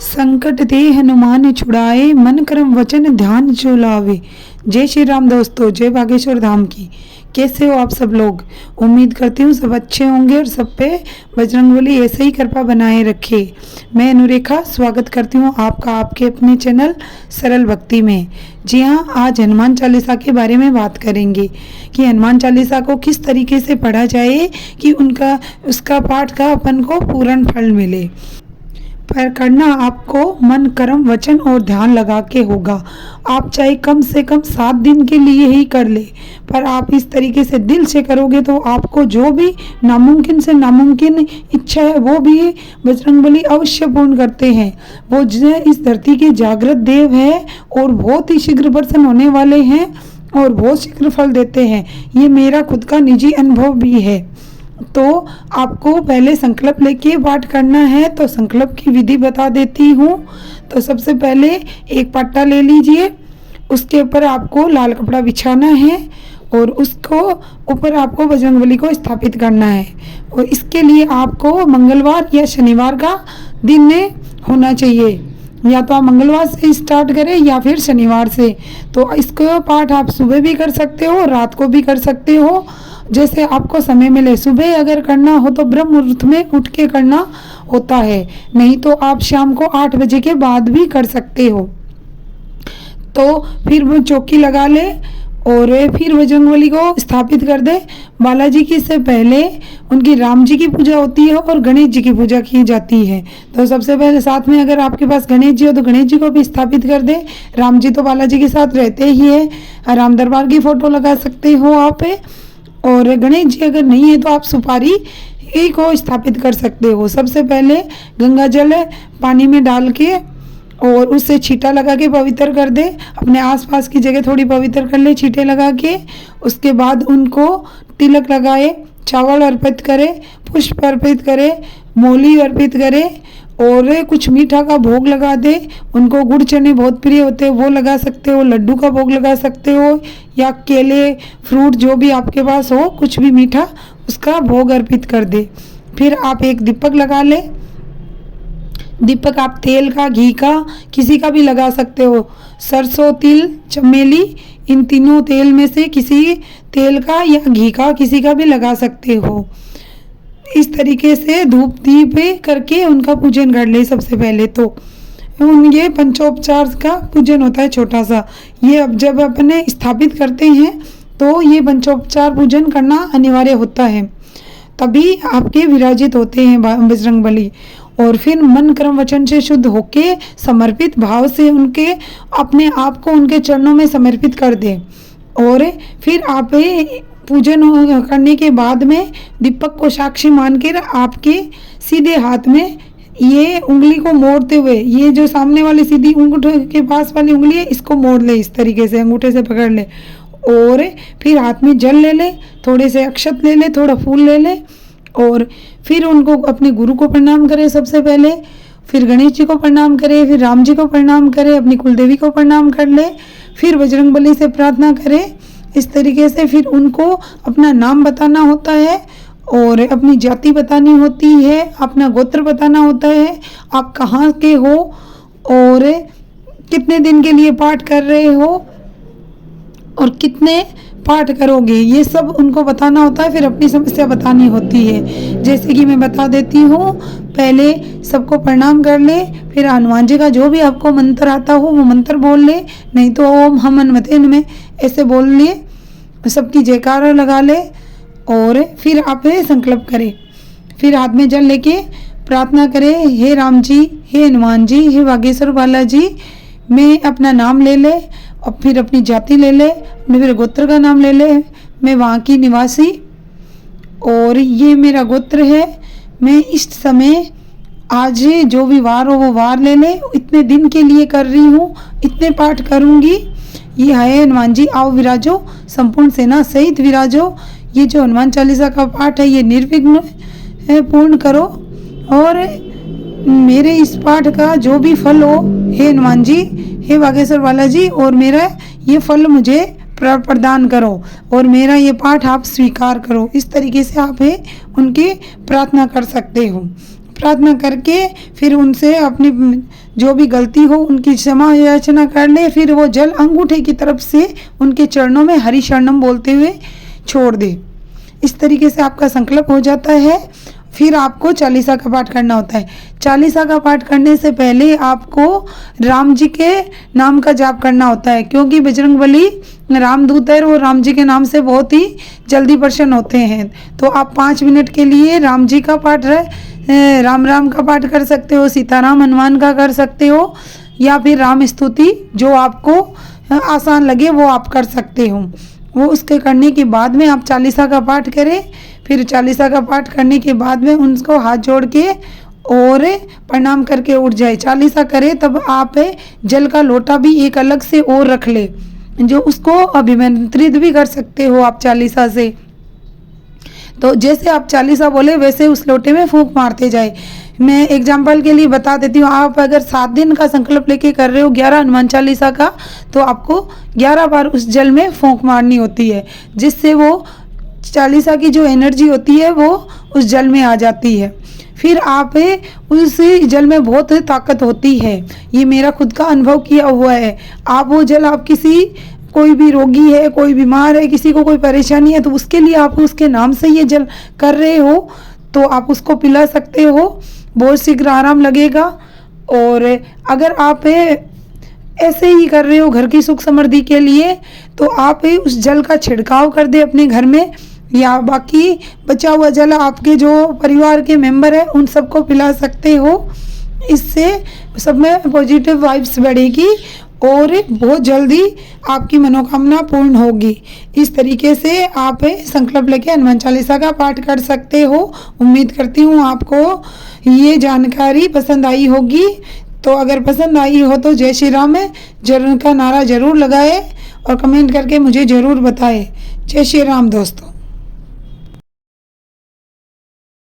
संकट ते हनुमान छुड़ाए, मन कर्म वचन ध्यान जो लावे। जय श्री राम दोस्तों, जय बागेश्वर धाम की। कैसे हो आप सब लोग? उम्मीद करती हूँ सब अच्छे होंगे और सब पे बजरंगबली ऐसे ही कृपा बनाए रखे। मैं अनुरेखा स्वागत करती हूँ आपका आपके अपने चैनल सरल भक्ति में। जी हाँ, आज हनुमान चालीसा के बारे में बात करेंगे कि हनुमान चालीसा को किस तरीके से पढ़ा जाए कि उसका पाठ का अपन को पूर्ण फल मिले। पर करना आपको मन कर्म वचन और ध्यान लगा के होगा। आप चाहे कम से कम 7 दिन के लिए ही कर ले, पर आप इस तरीके से दिल से करोगे तो आपको जो भी नामुमकिन से नामुमकिन इच्छा है वो भी बजरंगबली अवश्य पूर्ण करते हैं। वो इस धरती के जागृत देव है और बहुत ही शीघ्र प्रसन्न होने वाले हैं और बहुत शीघ्र फल देते हैं। ये मेरा खुद का निजी अनुभव भी है। तो आपको पहले संकल्प लेके पाठ करना है, तो संकल्प की विधि बता देती हूँ। तो सबसे पहले एक पट्टा ले लीजिए, उसके ऊपर आपको लाल कपड़ा बिछाना है और उसको ऊपर आपको बजरंगबली को स्थापित करना है। और इसके लिए आपको मंगलवार या शनिवार का दिन होना चाहिए, या तो आप मंगलवार से स्टार्ट करें या फिर शनिवार से। तो इसको पाठ आप सुबह भी कर सकते हो, रात को भी कर सकते हो, जैसे आपको समय मिले। सुबह अगर करना हो तो ब्रह्म मुहूर्त में उठ के करना होता है, नहीं तो आप शाम को 8 बजे के बाद भी कर सकते हो। तो फिर वो चौकी लगा ले और फिर बजरंगबली को स्थापित कर दे। बालाजी की से पहले उनकी राम जी की पूजा होती है और गणेश जी की पूजा की जाती है। तो सबसे पहले साथ में अगर आपके पास गणेश जी हो तो गणेश जी को भी स्थापित कर दे। राम जी तो बालाजी के साथ रहते ही है, राम दरबार की फोटो लगा सकते हो आप। और गणेश जी अगर नहीं है तो आप सुपारी को स्थापित कर सकते हो। सबसे पहले गंगा जल पानी में डाल के और उससे छींटा लगा के पवित्र कर दे। अपने आसपास की जगह थोड़ी पवित्र कर ले छींटे लगा के। उसके बाद उनको तिलक लगाए, चावल अर्पित करे, पुष्प अर्पित करे, मोली अर्पित करे और कुछ मीठा का भोग लगा दे। उनको गुड़ चने बहुत प्रिय होते हैं, वो लगा सकते हो। लड्डू का भोग लगा सकते हो या केले फ्रूट जो भी आपके पास हो, कुछ भी मीठा उसका भोग अर्पित कर दे। फिर आप एक दीपक लगा ले। दीपक आप तेल का, घी का, किसी का भी लगा सकते हो। सरसों, तिल, चमेली, इन तीनों तेल में से किसी तेल का या घी का किसी का भी लगा सकते हो। इस तरीके से धूप दीप करके उनका पूजन कर ले। सबसे पहले तो ये पंचोपचार का पूजन होता है छोटा सा। ये अब जब अपने स्थापित करते हैं तो ये पंचोपचार पूजन करना अनिवार्य होता है, तभी आपके विराजित होते हैं बजरंगबली। और फिर मन कर्म वचन से शुद्ध होके समर्पित भाव से उनके अपने आप को उनके चरणों में समर्पित कर दे। और फिर आप पूजन करने के बाद में दीपक को साक्षी मानकर आपके सीधे हाथ में ये उंगली को मोड़ते हुए, ये जो सामने वाली सीधी अंगूठे के पास वाली उंगली है इसको मोड़ ले, इस तरीके से अंगूठे से पकड़ ले। और फिर हाथ में जल ले ले, थोड़े से अक्षत ले ले, थोड़ा फूल ले ले और फिर उनको अपने गुरु को प्रणाम करे सबसे पहले। फिर गणेश जी को प्रणाम करे, फिर राम जी को प्रणाम करे, अपनी कुलदेवी को प्रणाम कर ले, फिर बजरंगबली से प्रार्थना करे। इस तरीके से फिर उनको अपना नाम बताना होता है और अपनी जाति बतानी होती है, अपना गोत्र बताना होता है, आप कहाँ के हो और कितने दिन के लिए पाठ कर रहे हो और कितने पाठ करोगे, ये सब उनको बताना होता है। फिर अपनी समस्या बतानी होती है। जैसे कि मैं बता देती हूँ, पहले सबको प्रणाम कर ले, फिर हनुमान जी का जो भी आपको मंत्र आता हो वो मंत्र बोल ले, नहीं तो ओम हम हनुमते में ऐसे बोल ले, सबकी जयकारा लगा ले और फिर आप संकल्प करें। फिर हाथ में जल लेके प्रार्थना करें, हे राम जी, हे हनुमान जी, हे बागेश्वर बालाजी। मैं अपना नाम ले ले और फिर अपनी जाति ले ले, फिर गोत्र का नाम ले ले। मैं वहाँ की निवासी और ये मेरा गोत्र है। मैं इस समय आज जो भी वार हो वो वार ले ले, इतने दिन के लिए कर रही हूँ, इतने पाठ करूँगी। ये है हनुमान जी, आओ विराजो, संपूर्ण सेना सहित विराजो। ये जो हनुमान चालीसा का पाठ है ये निर्विघ्न पूर्ण करो और मेरे इस पाठ का जो भी फल हो, हे हनुमान जी, हे बागेश्वर बालाजी, और मेरा ये फल मुझे प्रदान करो और मेरा ये पाठ आप स्वीकार करो। इस तरीके से आप उनकी प्रार्थना कर सकते हो। प्रार्थना करके फिर उनसे अपनी जो भी गलती हो उनकी क्षमा याचना कर ले, फिर वो जल अंगूठे की तरफ से उनके चरणों में हरि शरणम बोलते हुए छोड़ दे। इस तरीके से आपका संकल्प हो जाता है। फिर आपको चालीसा का पाठ करना होता है। चालीसा का पाठ करने से पहले आपको राम जी के नाम का जाप करना होता है, क्योंकि बजरंगबली रामदूत है, वो राम जी के नाम से बहुत ही जल्दी प्रसन्न होते हैं। तो आप 5 मिनट के लिए राम जी का पाठ राम राम का पाठ कर सकते हो, सीताराम हनुमान का कर सकते हो, या फिर राम स्तुति जो आपको आसान लगे वो आप कर सकते हो। वो उसके करने के बाद में आप चालीसा का पाठ करें। फिर चालीसा का पाठ करने के बाद में उनको हाथ जोड़ के और प्रणाम करके उठ जाए। चालीसा करे तब आप जल का लोटा भी एक अलग से और रख ले, जो उसको अभिमंत्रित भी कर सकते हो आप चालीसा से। तो जैसे आप चालीसा बोले वैसे उस लोटे में फूंक मारते जाए। मैं एग्जाम्पल के लिए बता देती हूँ, आप अगर 7 दिन का संकल्प लेके कर रहे हो 11 हनुमान चालीसा का, तो आपको 11 बार उस जल में फूंक मारनी होती है, जिससे वो चालीसा की जो एनर्जी होती है वो उस जल में आ जाती है। फिर आप उस जल में बहुत ताकत होती है, ये मेरा खुद का अनुभव किया हुआ है। आप वो जल आप कोई भी रोगी है, कोई बीमार है, किसी को कोई परेशानी है, तो उसके लिए आप उसके नाम से ये जल कर रहे हो तो आप उसको पिला सकते हो, बहुत शीघ्र आराम लगेगा। और अगर आप ऐसे ही कर रहे हो घर की सुख समृद्धि के लिए, तो आप उस जल का छिड़काव कर दे अपने घर में, या बाकी बचा हुआ जल आपके जो परिवार के मेंबर है उन सबको पिला सकते हो। इससे सब में पॉजिटिव वाइब्स बढ़ेगी और बहुत जल्दी आपकी मनोकामना पूर्ण होगी। इस तरीके से आप संकल्प लेके हनुमान चालीसा का पाठ कर सकते हो। उम्मीद करती हूँ आपको ये जानकारी पसंद आई होगी। तो अगर पसंद आई हो तो जय श्री राम जरूर का नारा जरूर लगाए और कमेंट करके मुझे ज़रूर बताएं। जय श्री राम दोस्तों।